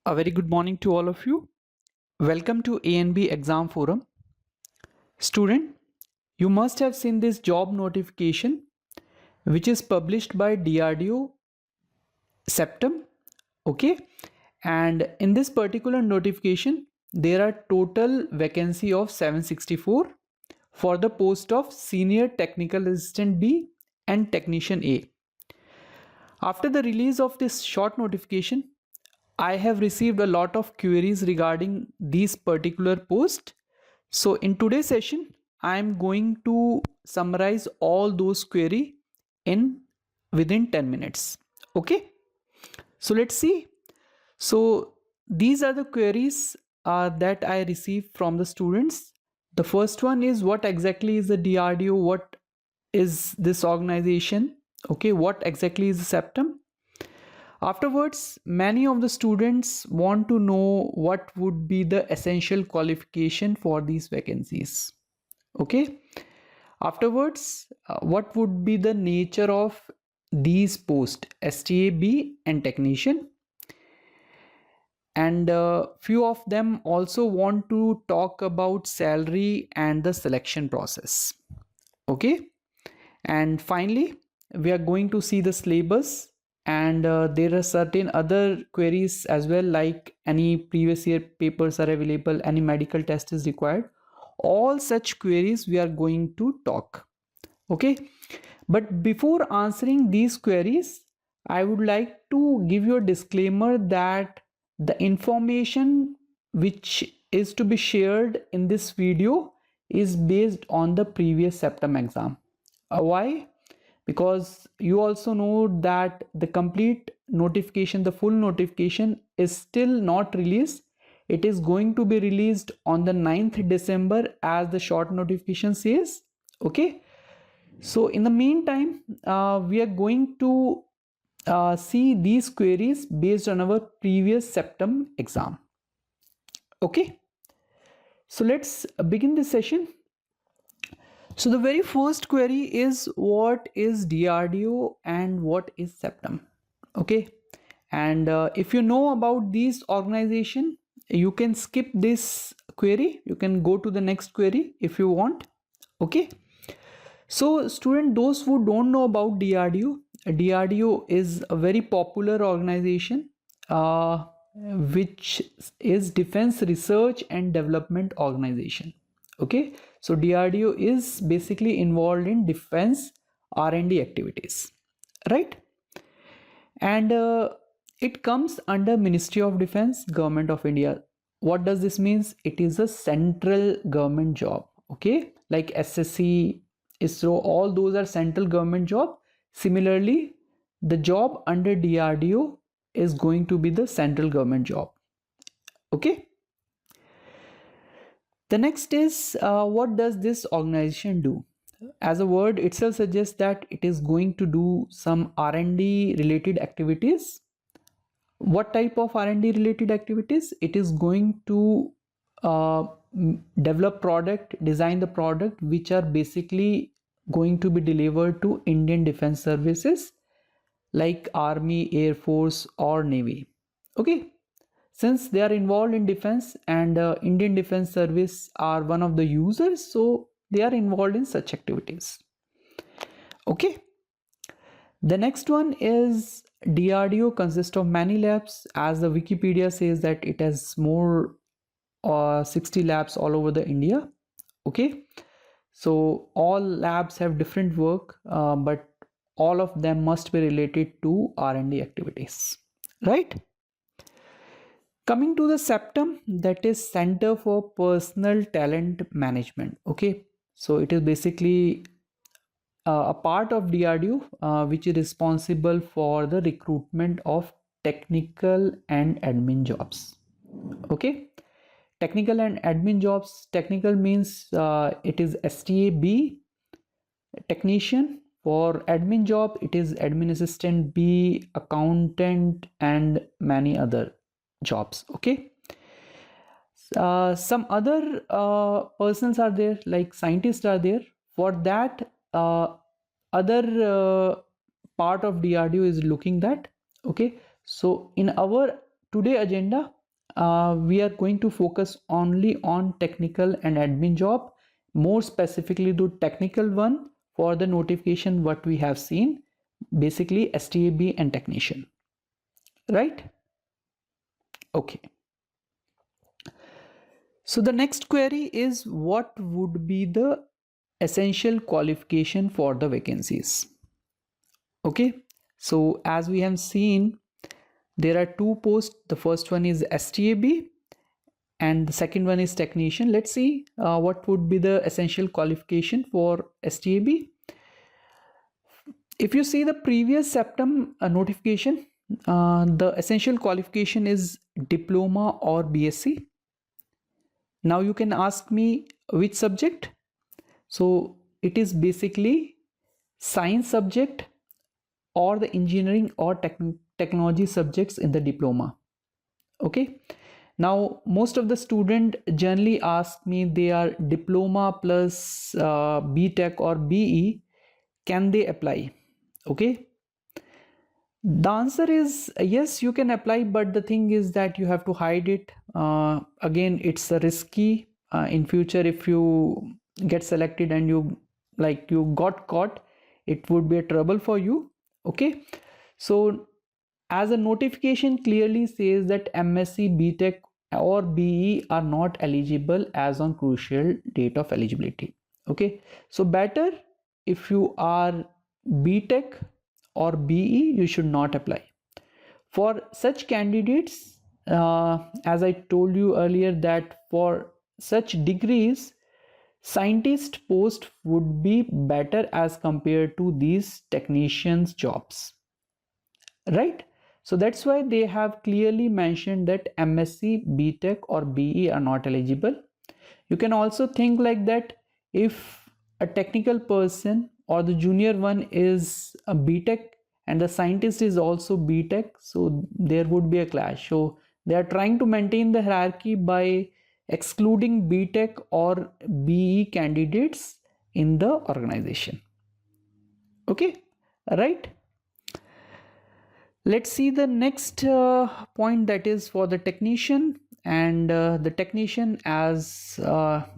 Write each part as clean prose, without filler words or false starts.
A very good morning to all of you. Welcome to ANB Exam Forum. Student, you must have seen this job notification which is published by DRDO CEPTAM. Okay, and in this particular notification, there are total vacancy of 764 for the post of Senior Technical Assistant B and Technician A. After the release of this short notification, I have received a lot of queries regarding these particular posts. So in today's session, I am going to summarize all those query in within 10 minutes. Okay. So let's see. So these are the queries that I received from the students. The first one is, what exactly is the DRDO? What is this organization? Okay. What exactly is the septum? Afterwards, many of the students want to know what would be the essential qualification for these vacancies. Okay. Afterwards, what would be the nature of these posts, STA-B and technician? And few of them also want to talk about salary and the selection process. Okay. And finally, we are going to see the syllabus, and there are certain other queries as well, like any previous year papers are available, any medical test is required. All such queries we are going to talk. Okay, but before answering these queries, I would like to give you a disclaimer that the information which is to be shared in this video is based on the previous septum exam. Why? Because you also know that the complete notification, the full notification is still not released. It is going to be released on the 9th December as the short notification says. Okay. So in the meantime, we are going to see these queries based on our previous septum exam. Okay. So let's begin this session. So the very first query is, what is DRDO and what is septum? Okay. And if you know about these organization, you can skip this query. You can go to the next query if you want. Okay. So student, those who don't know about DRDO, DRDO is a very popular organization which is Defense Research and Development Organization. Okay, so DRDO is basically involved in defense R&D activities, right? And it comes under Ministry of Defense, Government of India. What does this means? It is a central government job. Okay, like SSC, ISRO, all those are central government job. Similarly, the job under DRDO is going to be the central government job. Okay. The next is, what does this organization do? As a word itself suggests that it is going to do some R&D related activities. What type of R&D related activities? It is going to develop product, design the product which are basically going to be delivered to Indian Defense Services like Army, Air Force or Navy. Okay. Since they are involved in defense and Indian Defense Service are one of the users, so they are involved in such activities. Okay. The next one is, DRDO consists of many labs. As the Wikipedia says that it has more 60 labs all over the India. Okay. So all labs have different work, but all of them must be related to R&D activities, right? Coming to the septum, that is Center for Personal Talent Management. Okay, so it is basically a part of DRDO which is responsible for the recruitment of technical and admin jobs. Okay, technical and admin jobs. Technical means it is STA-B technician. For admin job, it is admin assistant B, accountant, and many other jobs. Okay. Some other persons are there, like scientists are there. For that, other part of DRDO is looking that. Okay. So in our today agenda, we are going to focus only on technical and admin job, more specifically the technical one for the notification what we have seen, basically STA-B and technician, right? Okay. So the next query is, what would be the essential qualification for the vacancies? Okay, so as we have seen, there are two posts. The first one is STA-B and the second one is technician. Let's see what would be the essential qualification for STA-B. If you see the previous CEPTAM notification, the essential qualification is diploma or BSc. Now you can ask me which subject. So it is basically science subject or the engineering or technology subjects in the diploma. Okay, now most of the student generally ask me, they are diploma plus BTech or BE, can they apply? Okay, the answer is yes, you can apply, but the thing is that you have to hide it. Again, it's risky. In future, if you get selected and you got caught, it would be a trouble for you. Okay, so as a notification clearly says that MSc, BTech or BE are not eligible as on crucial date of eligibility. Okay, so better if you are BTech or BE, you should not apply. For such candidates, as I told you earlier, that for such degrees, scientist post would be better as compared to these technicians jobs, right? So that's why they have clearly mentioned that MSc, BTech or BE are not eligible. You can also think like that, if a technical person or the junior one is a BTech and the scientist is also BTech, so there would be a clash. So they are trying to maintain the hierarchy by excluding BTech or BE candidates in the organization. Okay, right? Let's see the next point, that is for the technician. And the technician, as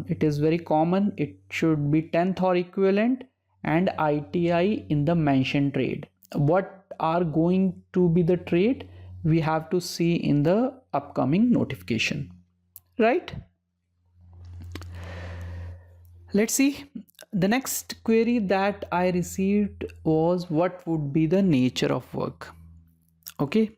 it is very common, it should be 10th or equivalent and ITI in the mentioned trade. What are going to be the trade, we have to see in the upcoming notification, right? Let's see. The next query that I received was, what would be the nature of work? Okay,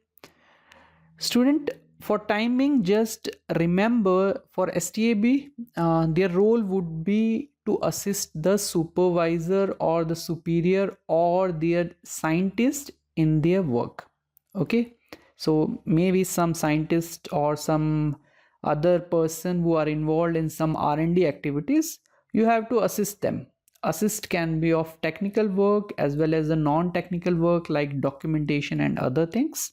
student, for timing, just remember for STA-B, their role would be to assist the supervisor or the superior or their scientist in their work. Okay, so maybe some scientist or some other person who are involved in some R&D activities, you have to assist them. Assist can be of technical work as well as the non-technical work like documentation and other things.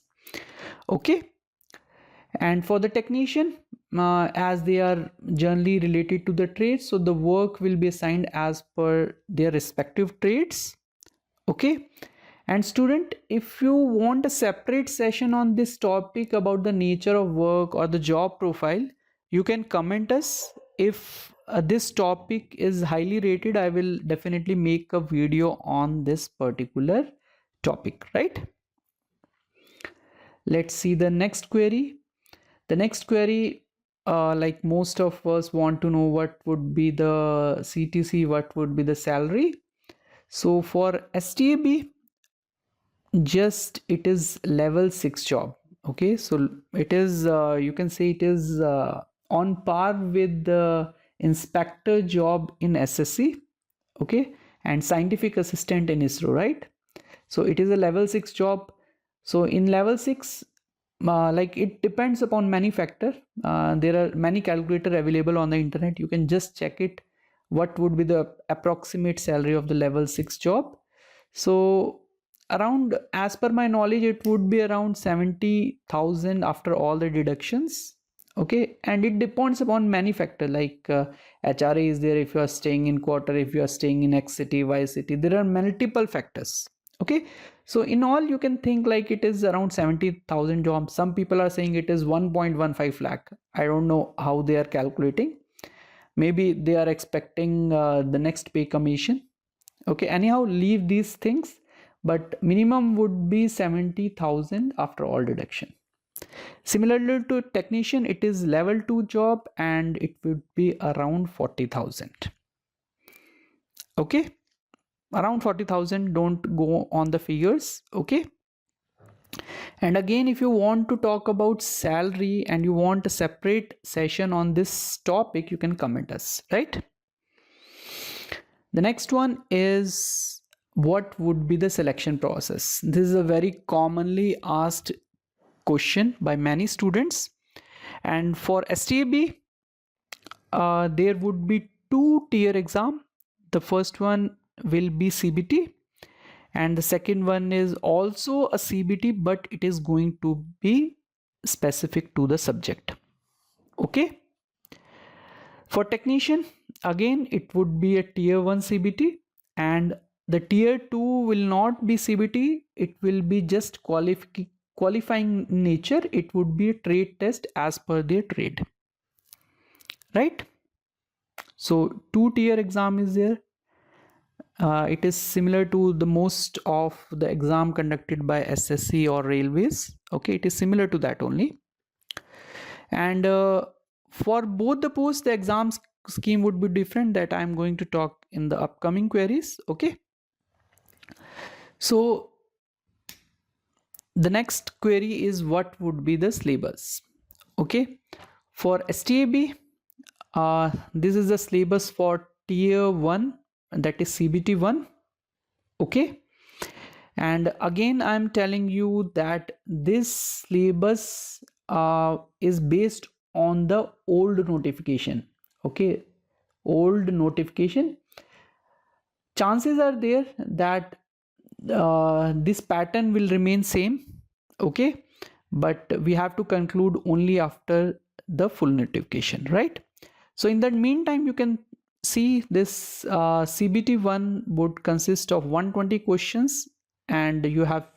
Okay, and for the technician, as they are generally related to the trades, so the work will be assigned as per their respective trades. Okay, and student, if you want a separate session on this topic about the nature of work or the job profile, you can comment us. If this topic is highly rated, I will definitely make a video on this particular topic, right? Let's see the next query. The next query, like most of us want to know, what would be the CTC, what would be the salary. So for STA-B, just it is level 6 job. Okay, so it is you can say it is on par with the inspector job in SSC, okay, and scientific assistant in ISRO, right? So it is a level 6 job. So in level 6, like it depends upon many factor. There are many calculator available on the internet. You can just check it, what would be the approximate salary of the level 6 job. So around, as per my knowledge, it would be around 70,000 after all the deductions. Okay, and it depends upon many factor like HRA is there if you are staying in quarter, if you are staying in X city, Y city, there are multiple factors. Okay, so in all you can think like it is around 70,000 jobs. Some people are saying it is 1.15 lakh. I don't know how they are calculating. Maybe they are expecting the next pay commission. Okay, anyhow, leave these things, but minimum would be 70,000 after all deduction. Similarly to technician, it is level 2 job and it would be around 40,000. Okay, around 40,000, don't go on the figures. Okay, and again, if you want to talk about salary and you want a separate session on this topic, you can comment us, right? The next one is, what would be the selection process? This is a very commonly asked question by many students. And for STA-B, there would be two tier exam. The first one will be CBT and the second one is also a CBT, but it is going to be specific to the subject. Okay, for technician, again it would be a tier 1 CBT, and the tier 2 will not be CBT, it will be just qualifying nature. It would be a trade test as per their trade, right? So two tier exam is there. It is similar to the most of the exam conducted by SSC or railways. Okay, it is similar to that only. And for both the posts, the exam scheme would be different, that I am going to talk in the upcoming queries. Okay, so the next query is, what would be the syllabus? Okay, for STA-B, this is the syllabus for tier 1, that is CBT 1. Okay, and again I am telling you that this syllabus is based on the old notification. Okay, old notification. Chances are there that this pattern will remain same. Okay, but we have to conclude only after the full notification, right? So in that meantime, you can see this CBT 1 would consist of 120 questions and you have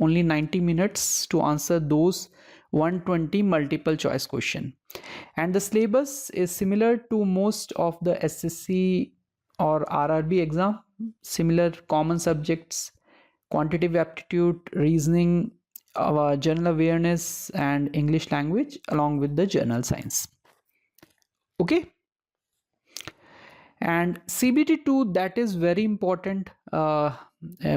only 90 minutes to answer those 120 multiple choice question. And the syllabus is similar to most of the SSC or RRB exam. Similar common subjects: quantitative aptitude, reasoning, general awareness and English language, along with the general science. Okay, and CBT2, that is very important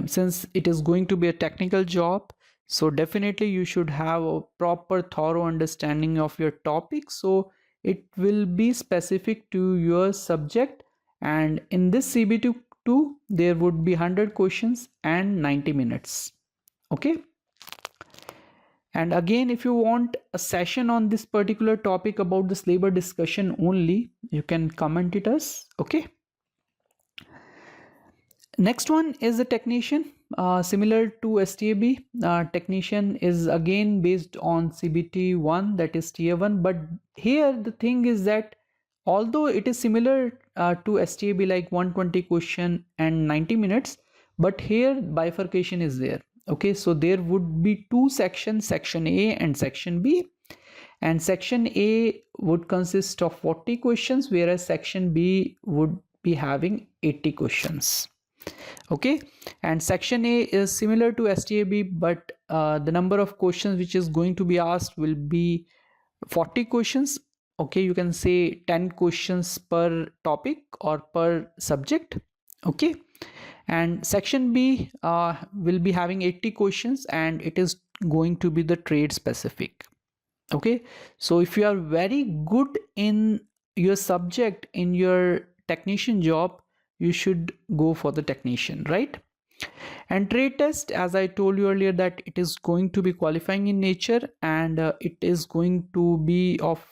since it is going to be a technical job. So definitely you should have a proper thorough understanding of your topic, so it will be specific to your subject. And in this CBT2 there would be 100 questions and 90 minutes. Okay, and again, if you want a session on this particular topic about this labor discussion only, you can comment it us. Okay, next one is the technician. Similar to STA-B, technician is again based on CBT 1, that is tier 1, but here the thing is that although it is similar to STA-B, like 120 question and 90 minutes, but here bifurcation is there. Okay, so there would be two sections, section A and section B, and section A would consist of 40 questions, whereas section B would be having 80 questions. Okay, and section A is similar to STA-B, but the number of questions which is going to be asked will be 40 questions. Okay, you can say 10 questions per topic or per subject. Okay, and section B will be having 80 questions and it is going to be the trade specific. Okay, so if you are very good in your subject in your technician job, you should go for the technician, right? And trade test, as I told you earlier, that it is going to be qualifying in nature, and it is going to be of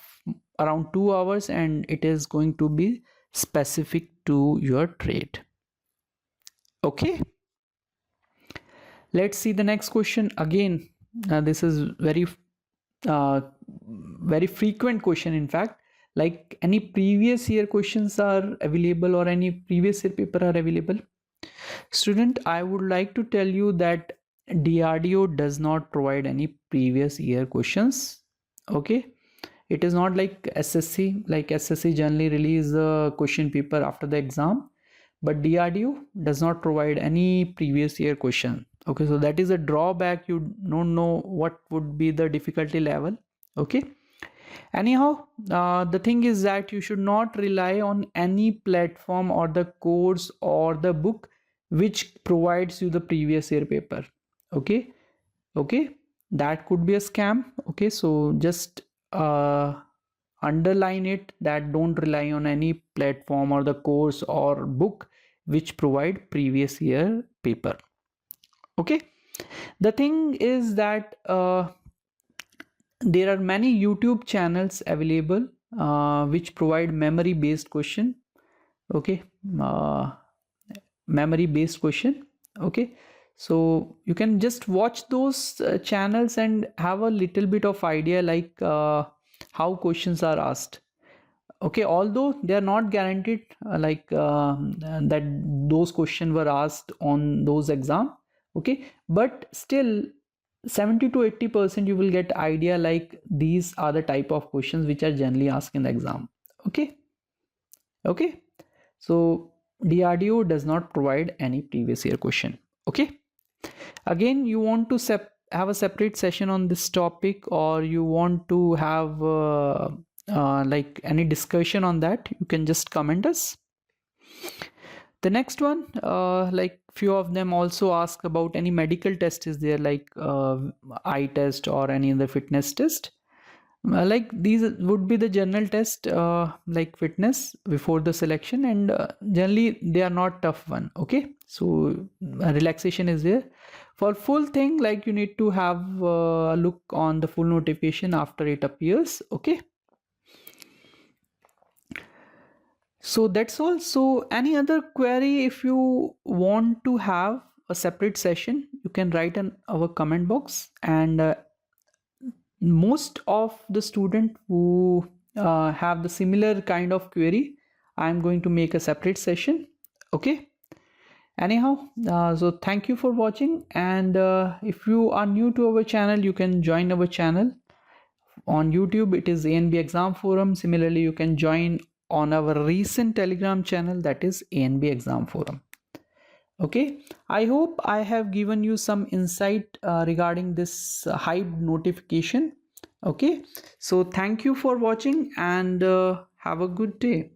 around 2 hours, and it is going to be specific to your trade. Okay, let's see the next question. Again, this is very frequent question. In fact, like, any previous year questions are available or any previous year paper are available. Student, I would like to tell you that DRDO does not provide any previous year questions. Okay, it is not like SSC. Like SSC generally release the question paper after the exam, but DRDO does not provide any previous year question. Okay, so that is a drawback. You don't know what would be the difficulty level. Okay, anyhow, the thing is that you should not rely on any platform or the course or the book which provides you the previous year paper. Okay, okay, that could be a scam. Okay, so just uh, underline it, that don't rely on any platform or the course or book which provide previous year paper. Okay, the thing is that there are many YouTube channels available which provide memory based question. Okay, uh, memory based question. Okay, so you can just watch those channels and have a little bit of idea like how questions are asked. Okay, although they are not guaranteed that those questions were asked on those exam. Okay, but still 70 to 80% you will get idea like these are the type of questions which are generally asked in the exam. Okay, okay, so DRDO does not provide any previous year question. Okay, again, you want to have a separate session on this topic, or you want to have like any discussion on that, you can just comment us. The next one, like few of them also ask about any medical test is there, like eye test or any other fitness test. Like these would be the general test like fitness before the selection, and generally they are not tough one. Okay, so relaxation is there. For full thing, like you need to have a look on the full notification after it appears. Okay, so that's all. So any other query, if you want to have a separate session, you can write in our comment box, and most of the student who have the similar kind of query, I'm going to make a separate session. Okay, anyhow, so thank you for watching, and if you are new to our channel, you can join our channel on YouTube. It is ANB Exam Forum. Similarly, you can join on our recent Telegram channel, that is ANB Exam Forum. Okay, I hope I have given you some insight regarding this hype notification. Okay, so thank you for watching, and have a good day.